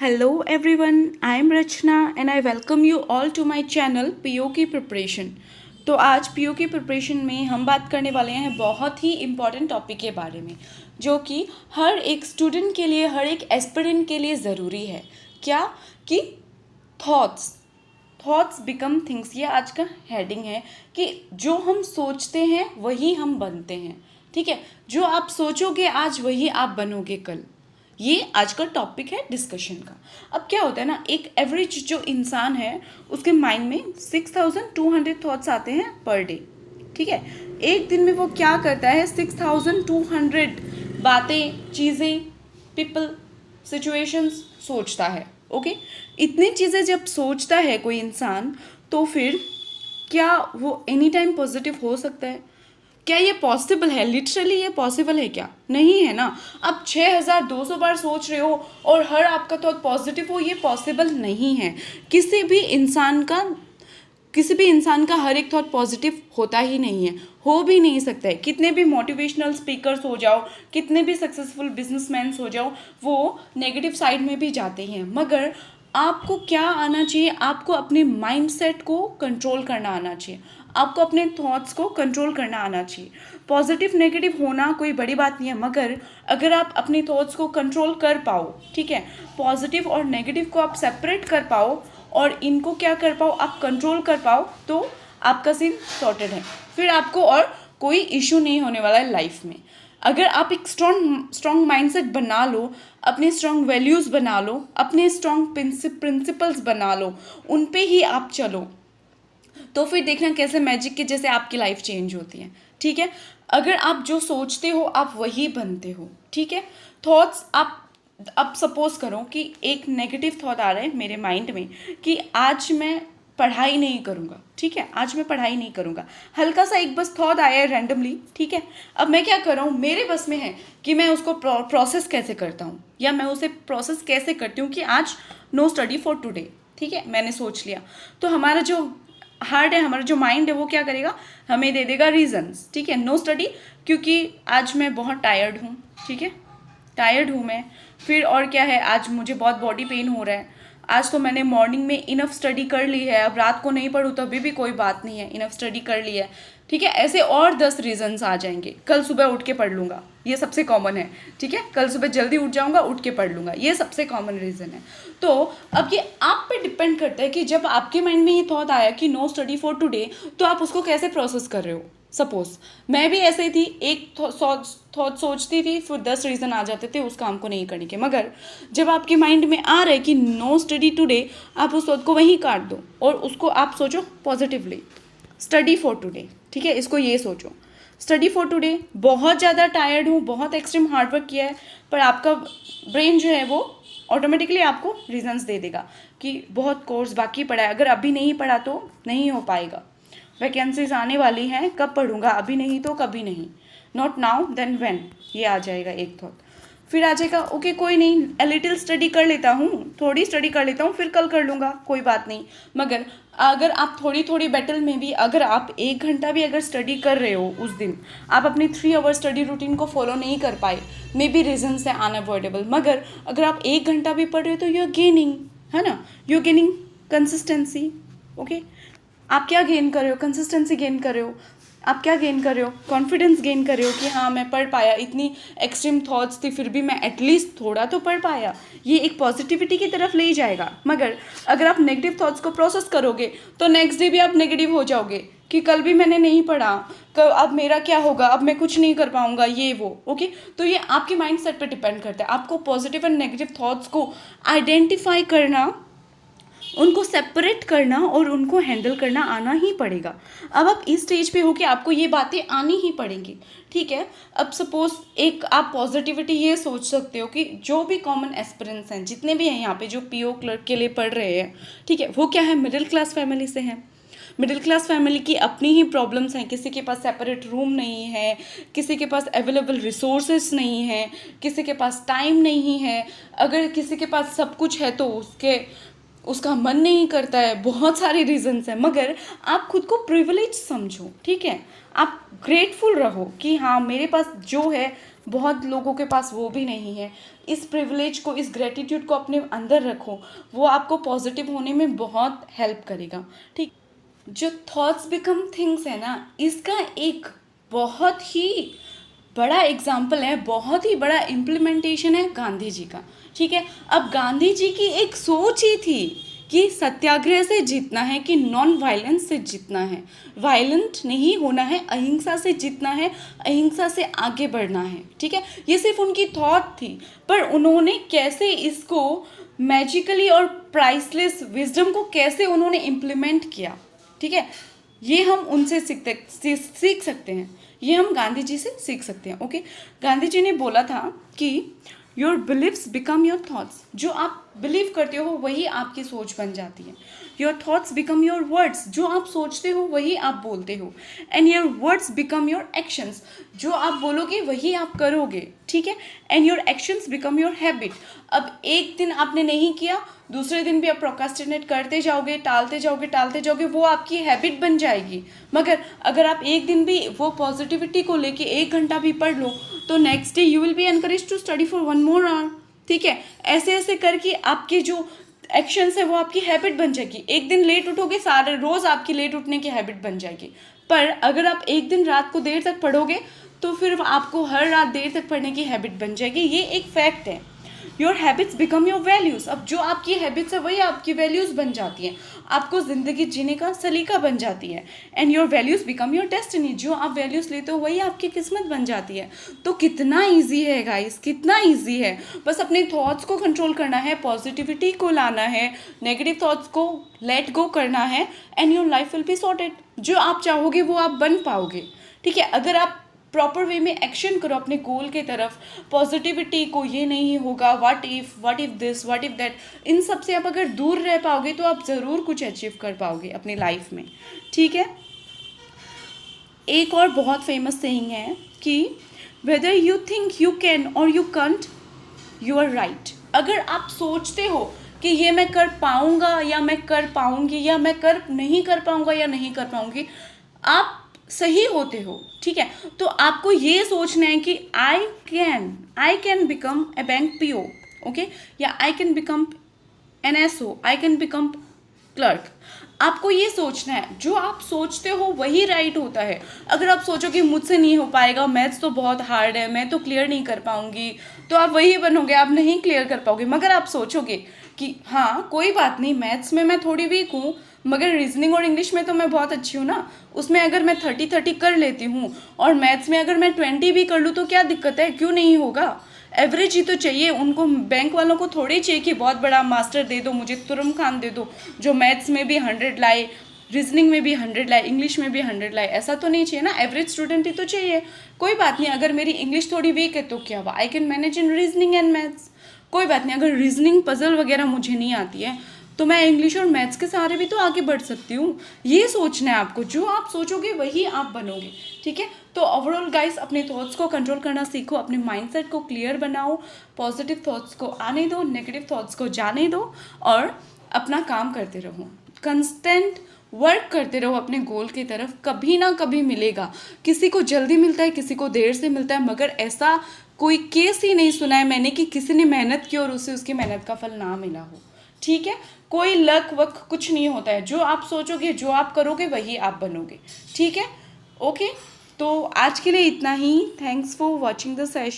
Hello everyone, I am Rachna and I welcome you all to my channel PO की preparation. तो आज PO की preparation में हम बात करने वाले हैं बहुत ही इम्पॉर्टेंट टॉपिक के बारे में जो कि हर एक स्टूडेंट के लिए, हर एक एस्पिरेंट के लिए ज़रूरी है। क्या कि थॉट्स बिकम थिंग्स, ये आज का हेडिंग है कि जो हम सोचते हैं वही हम बनते हैं। ठीक है, जो आप सोचोगे आज वही आप बनोगे कल। ये आज का टॉपिक है डिस्कशन का। अब क्या होता है ना, एक एवरेज जो इंसान है उसके माइंड में 6200 थॉट्स आते हैं पर डे। ठीक है, एक दिन में वो क्या करता है, 6200 बातें, चीज़ें, पीपल, सिचुएशंस सोचता है। ओके, इतनी चीज़ें जब सोचता है कोई इंसान, तो फिर क्या वो एनी टाइम पॉजिटिव हो सकता है? क्या ये पॉसिबल है? लिटरली ये पॉसिबल है क्या? नहीं है ना। आप 6200 बार सोच रहे हो और हर आपका थॉट पॉजिटिव हो, ये पॉसिबल नहीं है। किसी भी इंसान का हर एक थॉट पॉजिटिव होता ही नहीं है, हो भी नहीं सकता है। कितने भी मोटिवेशनल स्पीकर्स हो जाओ, कितने भी सक्सेसफुल बिजनेसमैन हो जाओ, वो नेगेटिव साइड में भी जाते हैं। मगर आपको क्या आना चाहिए? आपको अपने माइंडसेट को कंट्रोल करना आना चाहिए, आपको अपने थॉट्स को कंट्रोल करना आना चाहिए। पॉजिटिव नेगेटिव होना कोई बड़ी बात नहीं है, मगर अगर आप अपने थॉट्स को कंट्रोल कर पाओ, ठीक है, पॉजिटिव और नेगेटिव को आप सेपरेट कर पाओ और इनको क्या कर पाओ, आप कंट्रोल कर पाओ, तो आपका सीन सॉर्टेड है। फिर आपको और कोई इशू नहीं होने वाला है लाइफ में। अगर आप एक स्ट्रॉन्ग माइंडसेट बना लो, अपने स्ट्रॉन्ग वैल्यूज़ बना लो, अपने स्ट्रॉन्ग प्रिंसिपल्स बना लो, उन पे ही आप चलो, तो फिर देखना कैसे मैजिक के जैसे आपकी लाइफ चेंज होती है। ठीक है, अगर आप जो सोचते हो आप वही बनते हो। ठीक है, थॉट्स आप अब सपोज करो कि एक नेगेटिव थॉट आ रहा है मेरे माइंड में कि आज मैं पढ़ाई नहीं करूँगा। ठीक है, आज मैं पढ़ाई नहीं करूँगा। हल्का सा एक बस थॉट आया है रैंडमली। ठीक है, अब मैं क्या कर रहा हूँ, मेरे बस में है कि मैं उसको प्रोसेस कैसे करता हूँ, या मैं उसे प्रोसेस कैसे करती हूँ कि आज नो स्टडी फॉर टुडे। ठीक है, मैंने सोच लिया, तो हमारा जो हार्ट है, हमारा जो माइंड है, वो क्या करेगा, हमें दे देगा रीजंस। ठीक है, नो स्टडी क्योंकि आज मैं बहुत टायर्ड हूँ। ठीक है, टायर्ड हूँ मैं। फिर और क्या है, आज मुझे बहुत बॉडी पेन हो रहा है। आज तो मैंने मॉर्निंग में इनफ स्टडी कर ली है, अब रात को नहीं पढ़ूँ तभी भी कोई बात नहीं है, इनफ स्टडी कर ली है। ठीक है, ऐसे और 10 रीजंस आ जाएंगे। कल सुबह उठ के पढ़ लूँगा, ये सबसे कॉमन है। ठीक है, कल सुबह जल्दी उठ जाऊँगा, उठ के पढ़ लूँगा, ये सबसे कॉमन रीज़न है। तो अब ये आप पे डिपेंड करता है कि जब आपके माइंड में ये थॉट आया कि नो स्टडी फॉर टुडे, तो आप उसको कैसे प्रोसेस कर रहे हो। सपोज मैं भी ऐसे ही थी, एक थॉट सोचती थी, फिर 10 रीज़न आ जाते थे उस काम को नहीं करने के। मगर जब आपके माइंड में आ रहा है कि नो स्टडी टुडे, आप उस थॉट को वहीं काट दो और उसको आप सोचो पॉजिटिवली, स्टडी फॉर टुडे। ठीक है, इसको ये सोचो, स्टडी फॉर टुडे। बहुत ज़्यादा टायर्ड हूँ, बहुत एक्सट्रीम हार्डवर्क किया है, पर आपका ब्रेन जो है वो ऑटोमेटिकली आपको रीजंस दे देगा कि बहुत कोर्स बाकी पड़ा है, अगर अभी नहीं पढ़ा तो नहीं हो पाएगा, वैकेंसीज आने वाली हैं, कब पढ़ूंगा, अभी नहीं तो कभी नहीं, नॉट नाउ देन व्हेन, ये आ जाएगा एक थॉट। फिर आ जाएगा ओके कोई नहीं, ए लिटिल स्टडी कर लेता हूँ, थोड़ी स्टडी कर लेता हूँ, फिर कल कर लूँगा, कोई बात नहीं। मगर अगर आप थोड़ी थोड़ी बैटल में भी, अगर आप 1 घंटा भी अगर स्टडी कर रहे हो उस दिन, आप अपनी 3 आवर स्टडी रूटीन को फॉलो नहीं कर पाए, मे बी रीजन से अनअवॉइडेबल, मगर अगर आप 1 घंटा भी पढ़ रहे हो तो यू आर गेनिंग, है ना, you are gaining consistency. Okay, आप क्या गेन कर रहे हो, कंसिस्टेंसी गेन कर रहे हो, आप क्या गेन कर रहे हो, कॉन्फिडेंस गेन कर रहे हो कि हाँ मैं पढ़ पाया, इतनी एक्सट्रीम थॉट्स थी फिर भी मैं एटलीस्ट थोड़ा तो पढ़ पाया, ये एक पॉजिटिविटी की तरफ ले ही जाएगा। मगर अगर आप नेगेटिव थॉट्स को प्रोसेस करोगे तो नेक्स्ट डे भी आप नेगेटिव हो जाओगे कि कल भी मैंने नहीं पढ़ा, कल अब मेरा क्या होगा, अब मैं कुछ नहीं कर पाऊंगा, ये वो। ओके, तो ये आपके माइंड सेट पर डिपेंड करता है। आपको पॉजिटिव एंड नेगेटिव थॉट्स को आइडेंटिफाई करना, उनको सेपरेट करना और उनको हैंडल करना आना ही पड़ेगा। अब आप इस स्टेज पे हो कि आपको ये बातें आनी ही पड़ेंगी। ठीक है, अब सपोज एक आप पॉजिटिविटी ये सोच सकते हो कि जो भी कॉमन एस्पिरेंट्स हैं, जितने भी हैं यहाँ पे जो पीओ क्लर्क के लिए पढ़ रहे हैं, ठीक है, वो क्या है, मिडिल क्लास फैमिली से हैं। मिडिल क्लास फैमिली की अपनी ही प्रॉब्लम्स हैं, किसी के पास सेपरेट रूम नहीं है, किसी के पास अवेलेबल रिसोर्सेज नहीं है, किसी के पास टाइम नहीं है, अगर किसी के पास सब कुछ है तो उसका मन नहीं करता है, बहुत सारे रीजंस हैं। मगर आप खुद को प्रिविलेज समझो। ठीक है, आप ग्रेटफुल रहो कि हाँ मेरे पास जो है बहुत लोगों के पास वो भी नहीं है। इस प्रिविलेज को, इस ग्रेटिट्यूड को अपने अंदर रखो, वो आपको पॉजिटिव होने में बहुत हेल्प करेगा। ठीक, जो थॉट्स बिकम थिंग्स है ना, इसका एक बहुत ही बड़ा एग्जाम्पल है, बहुत ही बड़ा इम्प्लीमेंटेशन है गांधी जी का। ठीक है, अब गांधी जी की एक सोच ही थी कि सत्याग्रह से जीतना है, कि नॉन वायलेंस से जीतना है, वायलेंट नहीं होना है, अहिंसा से जीतना है, अहिंसा से आगे बढ़ना है। ठीक है, ये सिर्फ उनकी थॉट थी, पर उन्होंने कैसे इसको मैजिकली और प्राइसलेस विजडम को कैसे उन्होंने इम्प्लीमेंट किया, ठीक है, ये हम उनसे सीख सकते हैं, ये हम गांधी जी से सीख सकते हैं। ओके, गांधी जी ने बोला था कि your believes become your thoughts, जो आप बिलीव करते हो वही आपकी सोच बन जाती है। Your thoughts become your words, जो आप सोचते हो वही आप बोलते हो। And your words become your actions, जो आप बोलोगे वही आप करोगे। ठीक है, and your actions become your habit. अब एक दिन आपने नहीं किया, दूसरे दिन भी आप प्रोक्रास्टिनेट करते जाओगे, टालते जाओगे, वो आपकी हैबिट बन जाएगी। मगर अगर आप एक दिन भी वो पॉजिटिविटी को लेके 1 घंटा भी पढ़ लो, तो next day you will be encourage to study for 1 more hour। ठीक है, ऐसे ऐसे करके आपके जो एक्शंस है वो आपकी हैबिट बन जाएगी। एक दिन लेट उठोगे, सारे रोज आपकी लेट उठने की हैबिट बन जाएगी। पर अगर आप एक दिन रात को देर तक पढ़ोगे, तो फिर आपको हर रात देर तक पढ़ने की हैबिट बन जाएगी। ये एक फैक्ट है। Your habits become your values, अब जो आपकी हैबिट्स है वही आपकी वैल्यूज़ बन जाती हैं, आपको ज़िंदगी जीने का सलीका बन जाती है। And your values become your destiny, जो आप वैल्यूज़ लेते हो वही आपकी किस्मत बन जाती है। तो कितना ईजी है गाइस, कितना ईजी है, बस अपने थॉट्स को कंट्रोल करना है, पॉजिटिविटी को लाना है, नेगेटिव थॉट्स को लेट गो करना है, and your life will be sorted. जो आप चाहोगे वो आप बन पाओगे। ठीक है, अगर आप प्रॉपर वे में एक्शन करो अपने गोल के तरफ, पॉजिटिविटी को, ये नहीं होगा, what if this, what if that, इन सब से आप अगर दूर रह पाओगे तो आप ज़रूर कुछ अचीव कर पाओगे अपनी लाइफ में। ठीक है, एक और बहुत फेमस सेइंग है कि whether you think you can or you can't, you are right. अगर आप सोचते हो कि ये मैं कर पाऊंगा या मैं कर पाऊंगी, या मैं कर नहीं कर पाऊंगा या नहीं कर पाऊंगी, आप सही होते हो। ठीक है, तो आपको ये सोचना है कि I can become a bank PO, okay, या I can become an SO, I can become clerk. आपको ये सोचना है, जो आप सोचते हो वही राइट होता है। अगर आप सोचो कि मुझसे नहीं हो पाएगा, मैथ्स तो बहुत हार्ड है, मैं तो क्लियर नहीं कर पाऊंगी, तो आप वही बनोगे, आप नहीं क्लियर कर पाओगे। मगर आप सोचोगे कि हाँ कोई बात नहीं, मैथ्स में मैं थोड़ी वीक हूँ, मगर रीजनिंग और इंग्लिश में तो मैं बहुत अच्छी हूँ ना, उसमें अगर मैं 30-30 कर लेती हूँ, और मैथ्स में अगर मैं 20 भी कर लूँ तो क्या दिक्कत है, क्यों नहीं होगा। एवरेज ही तो चाहिए उनको, बैंक वालों को थोड़ी चाहिए कि बहुत बड़ा मास्टर दे दो मुझे, तुरम खान दे दो जो मैथ्स में भी 100 लाए, रीजनिंग में भी 100 लाए, इंग्लिश में भी 100 लाए, ऐसा तो नहीं चाहिए ना। एवरेज स्टूडेंट ही तो चाहिए। कोई बात नहीं, अगर मेरी इंग्लिश थोड़ी वीक है तो क्या हुआ, I can manage in reasoning and maths. कोई बात नहीं, अगर रीजनिंग पजल वगैरह मुझे नहीं आती है तो मैं इंग्लिश और मैथ्स के सहारे भी तो आगे बढ़ सकती हूँ। ये सोचना है आपको, जो आप सोचोगे वही आप बनोगे। ठीक है, तो ओवरऑल गाइस, अपने थॉट्स को कंट्रोल करना सीखो, अपने माइंडसेट को क्लियर बनाओ, पॉजिटिव थॉट्स को आने दो, नेगेटिव थॉट्स को जाने दो, और अपना काम करते रहो, कंस्टेंट वर्क करते रहो अपने गोल की तरफ। कभी ना कभी मिलेगा, किसी को जल्दी मिलता है, किसी को देर से मिलता है, मगर ऐसा कोई केस ही नहीं सुना है मैंने कि किसी ने मेहनत की और उसे उसकी मेहनत का फल ना मिला हो। ठीक है, कोई लक वक कुछ नहीं होता है, जो आप सोचोगे, जो आप करोगे वही आप बनोगे। ठीक है, ओके, तो आज के लिए इतना ही। Thanks for watching the session.